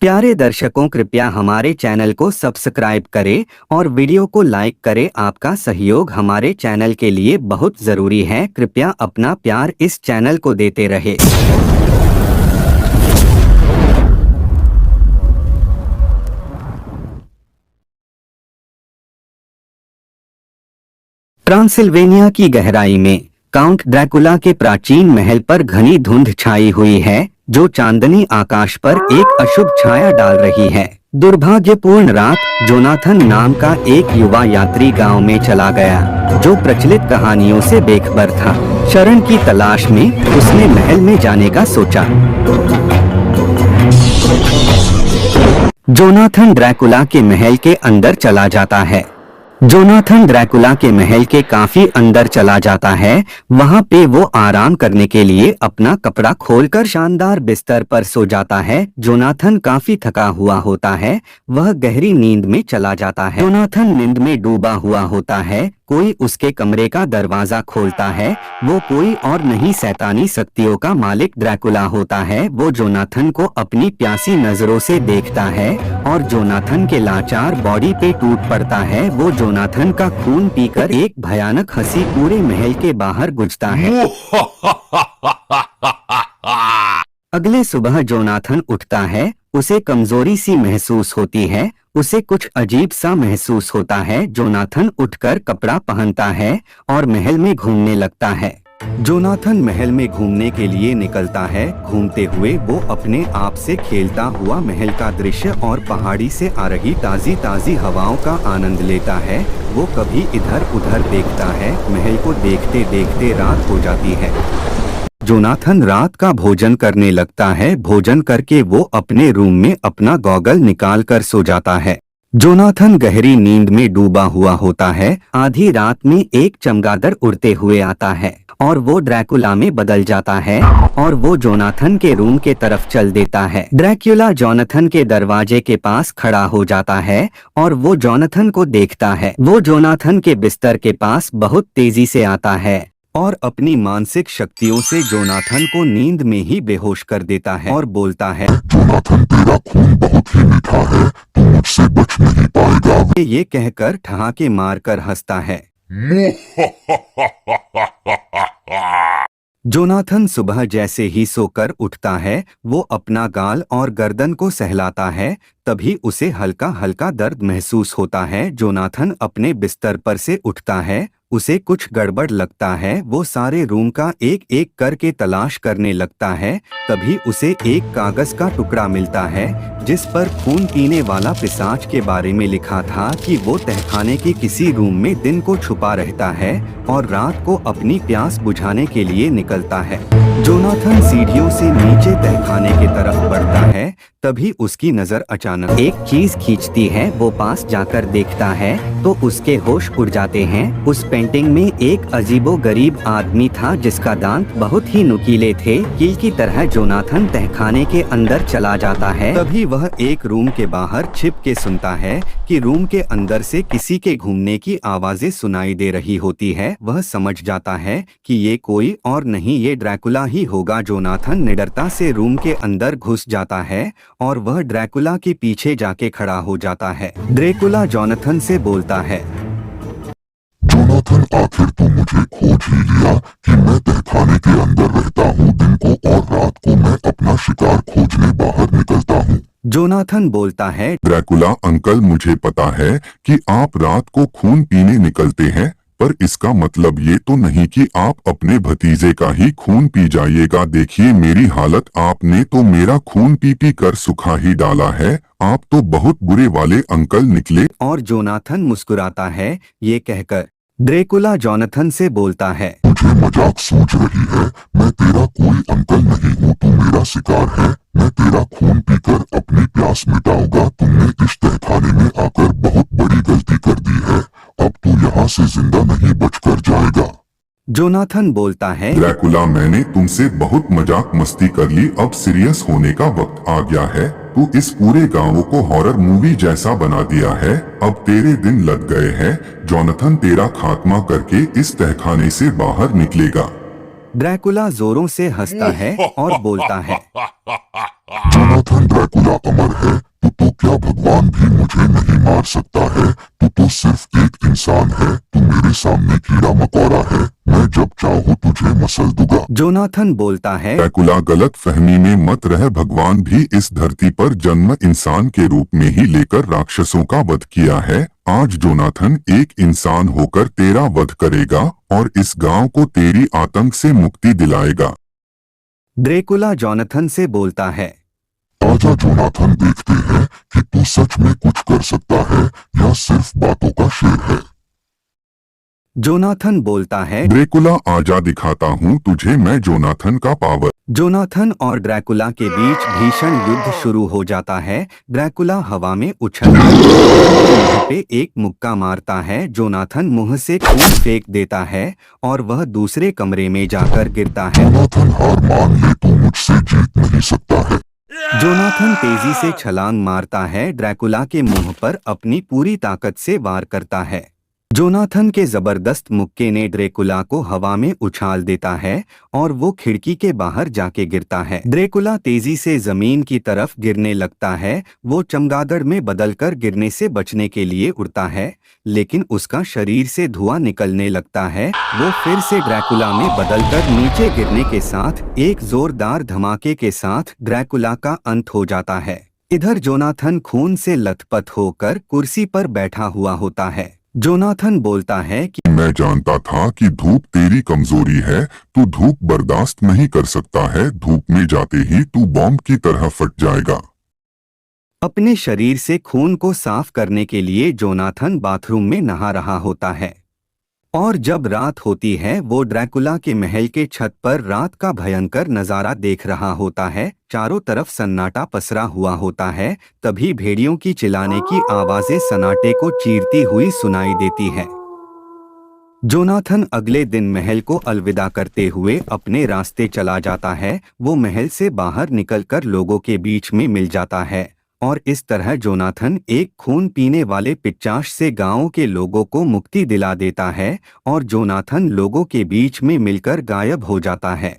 प्यारे दर्शकों, कृपया हमारे चैनल को सब्सक्राइब करें और वीडियो को लाइक करें। आपका सहयोग हमारे चैनल के लिए बहुत ज़रूरी है। कृपया अपना प्यार इस चैनल को देते रहे। ट्रांसिल्वेनिया की गहराई में काउंट ड्रैकुला के प्राचीन महल पर घनी धुंध छाई हुई है, जो चांदनी आकाश पर एक अशुभ छाया डाल रही है। दुर्भाग्यपूर्ण रात, जोनाथन नाम का एक युवा यात्री गांव में चला गया, जो प्रचलित कहानियों से बेखबर था। शरण की तलाश में उसने महल में जाने का सोचा। जोनाथन ड्रैकुला के महल के अंदर चला जाता है। जोनाथन ड्रैकुला के महल के काफी अंदर चला जाता है। वहां पे वो आराम करने के लिए अपना कपड़ा खोलकर शानदार बिस्तर पर सो जाता है। जोनाथन काफी थका हुआ होता है, वह गहरी नींद में चला जाता है। जोनाथन नींद में डूबा हुआ होता है। कोई उसके कमरे का दरवाजा खोलता है। वो कोई और नहीं, शैतानी शक्तियों का मालिक ड्रैकुला होता है। वो जोनाथन को अपनी प्यासी नजरों से देखता है और जोनाथन के लाचार बॉडी पे टूट पड़ता है। वो जोनाथन का खून पीकर एक भयानक हंसी पूरे महल के बाहर गुजता है। अगले सुबह जोनाथन उठता है। उसे कमजोरी सी महसूस होती है, उसे कुछ अजीब सा महसूस होता है। जोनाथन उठकर कपड़ा पहनता है और महल में घूमने लगता है। जोनाथन महल में घूमने के लिए निकलता है। घूमते हुए वो अपने आप से खेलता हुआ महल का दृश्य और पहाड़ी से आ रही ताजी ताजी हवाओं का आनंद लेता है। वो कभी इधर उधर देखता है। महल को देखते देखते रात हो जाती है। जोनाथन रात का भोजन करने लगता है। भोजन करके वो अपने रूम में अपना गॉगल निकाल कर सो जाता है। जोनाथन गहरी नींद में डूबा हुआ होता है। आधी रात में एक चमगादड़ उड़ते हुए आता है और वो ड्रैकुला में बदल जाता है और वो जोनाथन के रूम के तरफ चल देता है। ड्रैकुला जोनाथन के दरवाजे के पास खड़ा हो जाता है और वो जोनाथन को देखता है। वो जोनाथन के बिस्तर के पास बहुत तेजी से आता है और अपनी मानसिक शक्तियों से जोनाथन को नींद में ही बेहोश कर देता है और बोलता है, जोनाथन, तेरा खून बहुत ही मीठा है, तू मुझसे बच नहीं पाएगा। ये कहकर ठहाके मारकर हंसता है। जोनाथन सुबह जैसे ही सोकर उठता है, वो अपना गाल और गर्दन को सहलाता है। तभी उसे हल्का हल्का दर्द महसूस होता है। जोनाथन अपने बिस्तर पर से उठता है। उसे कुछ गड़बड़ लगता है। वो सारे रूम का एक एक करके तलाश करने लगता है। तभी उसे एक कागज का टुकड़ा मिलता है, जिस पर खून पीने वाला पिशाच के बारे में लिखा था कि वो तहखाने के किसी रूम में दिन को छुपा रहता है और रात को अपनी प्यास बुझाने के लिए निकलता है। जोनाथन सीढ़ियों से नीचे तहखाने की तरफ बढ़ता है। तभी उसकी नजर अचानक एक चीज खींचती है। वो पास जाकर देखता है तो उसके होश उड़ जाते हैं। उस पेंटिंग में एक अजीबोगरीब आदमी था, जिसका दांत बहुत ही नुकीले थे। कील की तरह जोनाथन तहखाने के अंदर चला जाता है। तभी वह एक रूम के बाहर छिप के सुनता है कि रूम के अंदर से किसी के घूमने की आवाजें सुनाई दे रही होती है। वह समझ जाता है कि ये कोई और नहीं, ये ड्रैकुला ही होगा। जोनाथन निडरता से रूम के अंदर घुस जाता है और वह ड्रैकुला के पीछे जाके खड़ा हो जाता है। ड्रैकुला जोनाथन से बोलता है, जोनाथन, आखिर तू मुझे खोज ही लिया कि मैं तहखाने के अंदर रहता हूँ। दिन को और रात को मैं अपना शिकार खोजने बाहर निकलता हूँ। जोनाथन बोलता है, ड्रैकुला अंकल, मुझे पता है कि आप रात को खून पीने निकलते हैं, पर इसका मतलब ये तो नहीं कि आप अपने भतीजे का ही खून पी जाइएगा। देखिए मेरी हालत, आपने तो मेरा खून पी पी कर सुखा ही डाला है। आप तो बहुत बुरे वाले अंकल निकले। और जोनाथन मुस्कुराता है। ये कहकर ड्रैकुला जोनाथन से बोलता है, मुझे मजाक सूझ रही है। मैं तेरा कोई अंकल नहीं हूँ, तू मेरा शिकार है। मैं तेरा खून पीकर अपनी प्यास मिटाऊंगा। तुमने इस तहखाने में आकर बहुत बड़ी गलती कर दी है। अब तू यहाँ से जिंदा नहीं बचकर जाएगा। जोनाथन बोलता है, ड्रैकुला, मैंने तुमसे बहुत मजाक मस्ती कर ली, अब सीरियस होने का वक्त आ गया है। तू इस पूरे गांव को हॉरर मूवी जैसा बना दिया है। अब तेरे दिन लग गए हैं। जोनाथन तेरा खात्मा करके इस तहखाने से बाहर निकलेगा। ड्रैकुला जोरों से हंसता है और बोलता है, जोनाथन, ड्रैकुला अमर है, है, तू तो सिर्फ एक इंसान है, तू मेरे सामने कीड़ा मकोड़ा है, मैं जब चाहूँ तुझे मसल दूंगा। जोनाथन बोलता है, ड्रैकुला गलत फहमी में मत रह, भगवान भी इस धरती पर जन्म इंसान के रूप में ही लेकर राक्षसों का वध किया है। आज जोनाथन एक इंसान होकर तेरा वध करेगा और इस गांव को तेरी आतंक से मुक्ति दिलाएगा। ड्रैकुला जोनाथन से बोलता है, आजा जोनाथन, देखते हैं कि तू सच में कुछ कर सकता है या सिर्फ बातों का शेर है। जोनाथन बोलता है, ड्रैकुला आजा, दिखाता हूँ तुझे मैं जोनाथन का पावर। जोनाथन और ड्रैकुला के बीच भीषण युद्ध शुरू हो जाता है। ड्रैकुला हवा में उछलकर जोनाथन के मुंह पे एक मुक्का मारता है। जोनाथन मुंह से खून फेंक देता है और वह दूसरे कमरे में जाकर गिरता है। जोनाथन, हार मान ले, तू मुझसे जीत नहीं सकता है। जोनाथन तेजी से छलांग मारता है, ड्रैकुला के मुंह पर अपनी पूरी ताकत से वार करता है। जोनाथन के जबरदस्त मुक्के ने ड्रैकुला को हवा में उछाल देता है और वो खिड़की के बाहर जाके गिरता है। ड्रैकुला तेजी से जमीन की तरफ गिरने लगता है। वो चमगादड़ में बदलकर गिरने से बचने के लिए उड़ता है, लेकिन उसका शरीर से धुआं निकलने लगता है। वो फिर से ड्रैकुला में बदलकर नीचे गिरने के साथ एक जोरदार धमाके के साथ ड्रैकुला का अंत हो जाता है। इधर जोनाथन खून से लथपथ होकर कुर्सी पर बैठा हुआ होता है। जोनाथन बोलता है कि मैं जानता था कि धूप तेरी कमजोरी है, तू धूप बर्दाश्त नहीं कर सकता है, धूप में जाते ही तू बॉम्ब की तरह फट जाएगा। अपने शरीर से खून को साफ करने के लिए जोनाथन बाथरूम में नहा रहा होता है और जब रात होती है वो ड्रैकुला के महल के छत पर रात का भयंकर नजारा देख रहा होता है। चारों तरफ सन्नाटा पसरा हुआ होता है। तभी भेड़ियों की चिल्लाने की आवाजें सन्नाटे को चीरती हुई सुनाई देती है। जोनाथन अगले दिन महल को अलविदा करते हुए अपने रास्ते चला जाता है। वो महल से बाहर निकलकर लोगों के बीच में मिल जाता है और इस तरह जोनाथन एक खून पीने वाले पिशाच से गांव के लोगों को मुक्ति दिला देता है और जोनाथन लोगों के बीच में मिलकर गायब हो जाता है।